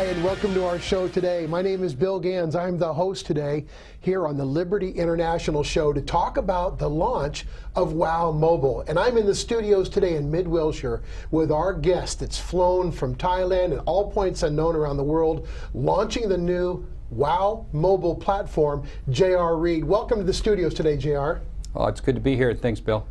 and welcome to our show today. My name is Bill Gans. I'm the host today here on the Liberty International Show to talk about the launch of WOW Mobile. And I'm in the studios today in Mid-Wilshire with our guest that's flown from Thailand and all points unknown around the world, launching the new WOW Mobile platform, J.R. Reed. Welcome to the studios today, J.R. Well, it's good to be here. Thanks, Bill.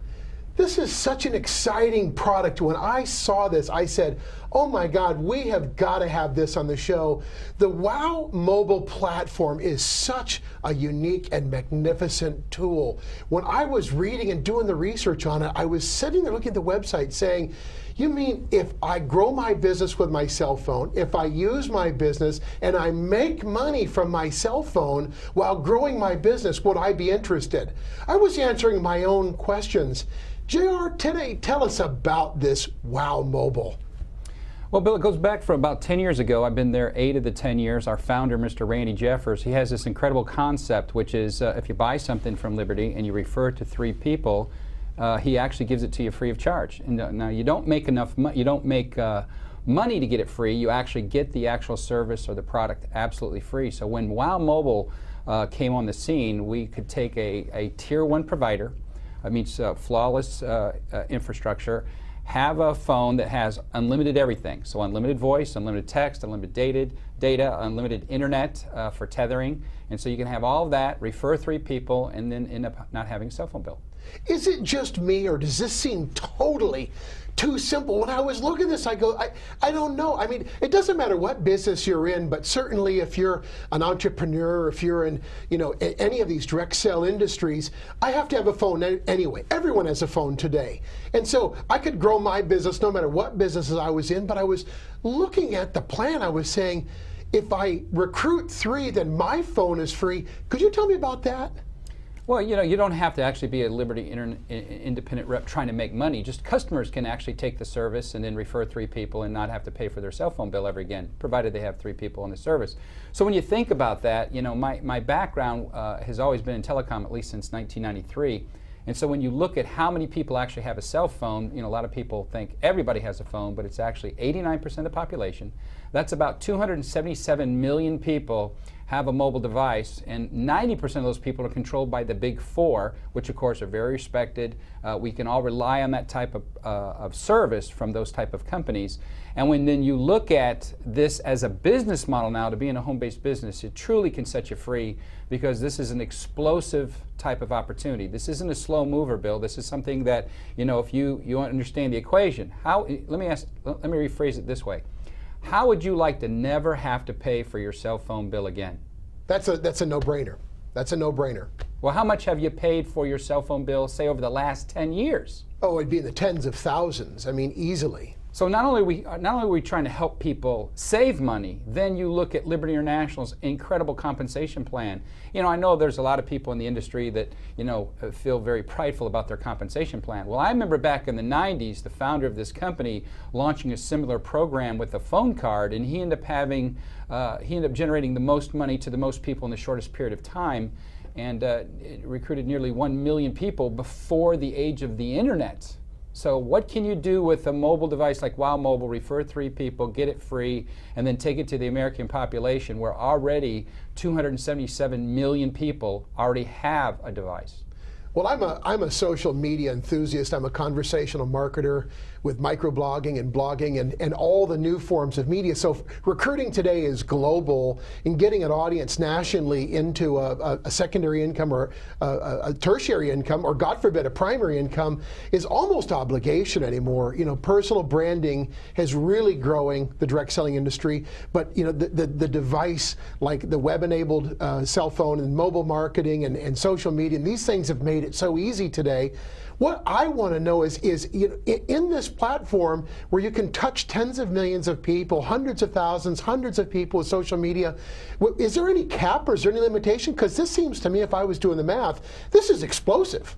This is such an exciting product. When I saw this, I said, oh my God, we have got to have this on the show. The WOW Mobile platform is such a unique and magnificent tool. When I was reading and doing the research on it, I was sitting there looking at the website saying, you mean if I grow my business with my cell phone, if I use my business and I make money from my cell phone while growing my business, would I be interested? I was answering my own questions. JR, today, tell us about this WOW Mobile. Well, Bill, it goes back from about 10 years ago. I've been there 8 of the 10 years. Our founder, Mr. Randy Jeffers, he has this incredible concept, which is if you buy something from Liberty and you refer it to 3 people, he actually gives it to you free of charge. And now you don't make enough money. You don't make money to get it free. You actually get the actual service or the product absolutely free. So when WOW Mobile came on the scene, we could take a tier 1 provider. It means flawless infrastructure, have a phone that has unlimited everything. So unlimited voice, unlimited text, unlimited data, unlimited internet for tethering. And so you can have all of that, refer 3 people, and then end up not having a cell phone bill. Is it just me, or does this seem totally too simple? When I was looking at this, I go, I don't know. I mean, it doesn't matter what business you're in, but certainly if you're an entrepreneur, if you're in, any of these direct sell industries, I have to have a phone anyway. Everyone has a phone today. And so I could grow my business no matter what businesses I was in, but I was looking at the plan. I was saying, if I recruit 3, then my phone is free. Could you tell me about that? Well, you don't have to actually be a Liberty independent rep trying to make money. Just customers can actually take the service and then refer 3 people and not have to pay for their cell phone bill ever again, provided they have 3 people in the service. So when you think about that, my background has always been in telecom, at least since 1993. And so when you look at how many people actually have a cell phone, a lot of people think everybody has a phone, but it's actually 89% of the population. That's about 277 million people have a mobile device, and 90% of those people are controlled by the big 4, which of course are very respected. We can all rely on that type of service from those type of companies. And when then you look at this as a business model now, to be in a home-based business, it truly can set you free, because this is an explosive type of opportunity. This isn't a slow mover, Bill. This is something that, if you understand the equation. Let me rephrase it this way. How would you like to never have to pay for your cell phone bill again? That's a no-brainer. That's a no-brainer. Well, how much have you paid for your cell phone bill, say, over the last 10 years? Oh, it'd be in the tens of thousands. I mean, easily. So not only are we trying to help people save money, then you look at Liberty International's incredible compensation plan. I know there's a lot of people in the industry that, feel very prideful about their compensation plan. Well, I remember back in the 90s, the founder of this company launching a similar program with a phone card, and he ended up generating the most money to the most people in the shortest period of time, and it recruited nearly 1 million people before the age of the internet. So what can you do with a mobile device like WOW Mobile, refer 3 people, get it free, and then take it to the American population, where already 277 million people already have a device? Well, I'm a social media enthusiast. I'm a conversational marketer with microblogging and blogging and all the new forms of media. So recruiting today is global, and getting an audience nationally into a secondary income or a tertiary income, or God forbid a primary income, is almost obligation anymore. Personal branding has really growing the direct selling industry, but the device, like the web-enabled cell phone and mobile marketing and social media, and these things have made it so easy today. What I want to know is in this platform where you can touch tens of millions of people, hundreds of thousands, hundreds of people with social media, is there any cap or is there any limitation? Because this seems to me, if I was doing the math, this is explosive.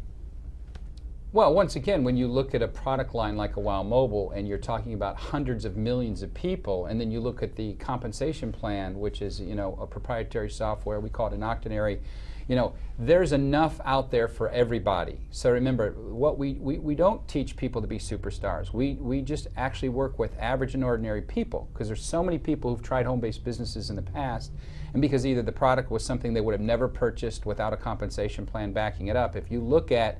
Well, once again, when you look at a product line like a WOW Mobile, and you're talking about hundreds of millions of people, and then you look at the compensation plan, which is a proprietary software, we call it an Octonary. You know, there's enough out there for everybody. So remember, what we don't teach people to be superstars. We just actually work with average and ordinary people, because there's so many people who've tried home-based businesses in the past, and because either the product was something they would have never purchased without a compensation plan backing it up. If you look at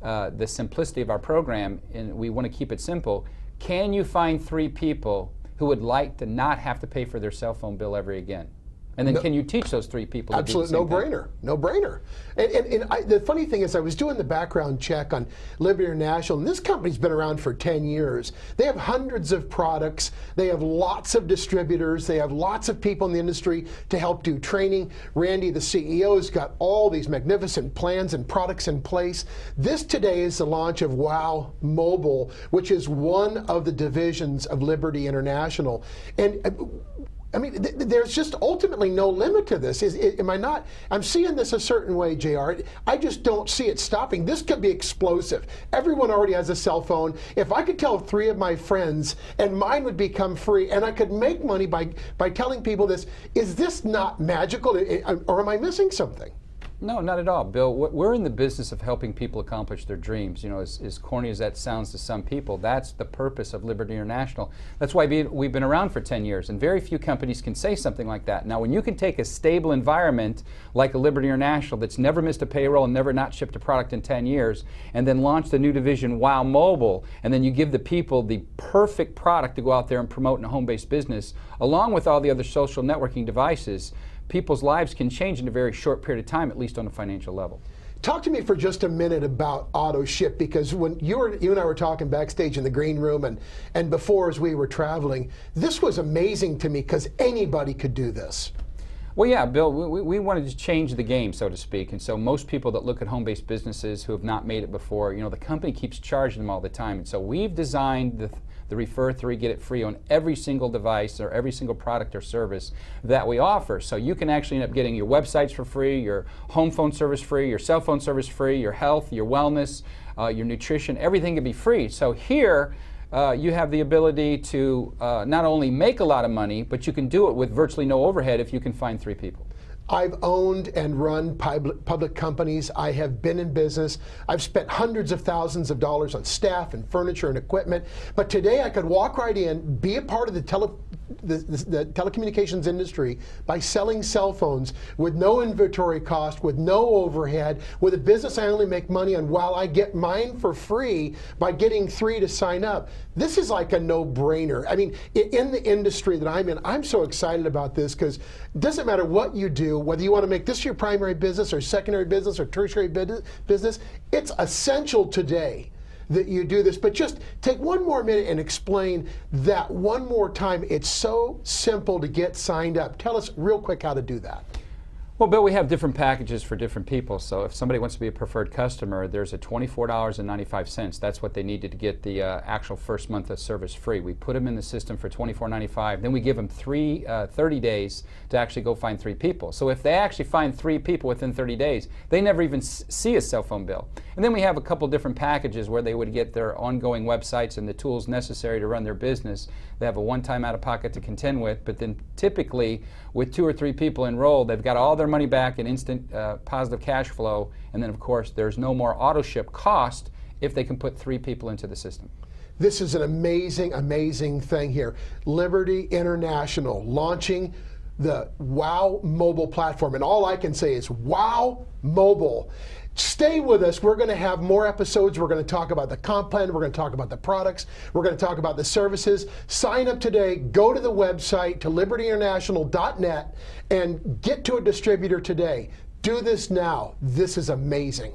the simplicity of our program, and we want to keep it simple, can you find 3 people who would like to not have to pay for their cell phone bill ever again? And then can you teach those 3 people to do the Absolute same thing? no-brainer, no-brainer. And the funny thing is, I was doing the background check on Liberty International, and this company's been around for 10 years. They have hundreds of products. They have lots of distributors. They have lots of people in the industry to help do training. Randy, the CEO, has got all these magnificent plans and products in place. This today is the launch of WOW Mobile, which is one of the divisions of Liberty International. And I mean, there's just ultimately no limit to this. Am I not? I'm seeing this a certain way, JR. I just don't see it stopping. This could be explosive. Everyone already has a cell phone. If I could tell 3 of my friends, and mine would become free, and I could make money by telling people this, is this not magical, or am I missing something? No, not at all, Bill. We're in the business of helping people accomplish their dreams. You know, as corny as that sounds to some people, that's the purpose of Liberty International. That's why we've been around for 10 years, and very few companies can say something like that. Now, when you can take a stable environment like a Liberty International that's never missed a payroll and never not shipped a product in 10 years, and then launch the new division, WOW Mobile, and then you give the people the perfect product to go out there and promote in a home-based business, along with all the other social networking devices, people's lives can change in a very short period of time, at least on a financial level. Talk to me for just a minute about AutoShip, because when you and I were talking backstage in the green room and before as we were traveling, this was amazing to me because anybody could do this. Well, yeah, Bill, we wanted to change the game, so to speak. And so most people that look at home-based businesses who have not made it before, you know, the company keeps charging them all the time. And so we've designed the Refer 3, Get It Free on every single device or every single product or service that we offer. So you can actually end up getting your websites for free, your home phone service free, your cell phone service free, your health, your wellness, your nutrition, everything can be free. So here, you have the ability to not only make a lot of money, but you can do it with virtually no overhead if you can find 3 people. I've owned and run public companies. I have been in business. I've spent hundreds of thousands of dollars on staff and furniture and equipment. But today I could walk right in, be a part of the telecommunications industry by selling cell phones with no inventory cost, with no overhead, with a business I only make money on, while I get mine for free by getting 3 to sign up. This is like a no-brainer. I mean, in the industry that I'm in, I'm so excited about this because it doesn't matter what you do, whether you want to make this your primary business or secondary business or tertiary business, it's essential today that you do this. But just take one more minute and explain that one more time. It's so simple to get signed up. Tell us real quick how to do that. Well, Bill, we have different packages for different people. So if somebody wants to be a preferred customer, there's a $24.95. That's what they needed to get the actual first month of service free. We put them in the system for $24.95. Then we give them 30 days to actually go find 3 people. So if they actually find 3 people within 30 days, they never even see a cell phone bill. And then we have a couple different packages where they would get their ongoing websites and the tools necessary to run their business. They have a one-time out-of-pocket to contend with, but then typically with 2 or 3 people enrolled, they've got all their money back in instant positive cash flow, and then of course there's no more auto ship cost if they can put 3 people into the system. This is an amazing, amazing thing here. Liberty International launching the WOW Mobile platform, and all I can say is WOW Mobile. Stay with us. We're going to have more episodes. We're going to talk about the comp plan. We're going to talk about the products. We're going to talk about the services. Sign up today. Go to the website, to libertyinternational.net, and get to a distributor today. Do this now. This is amazing.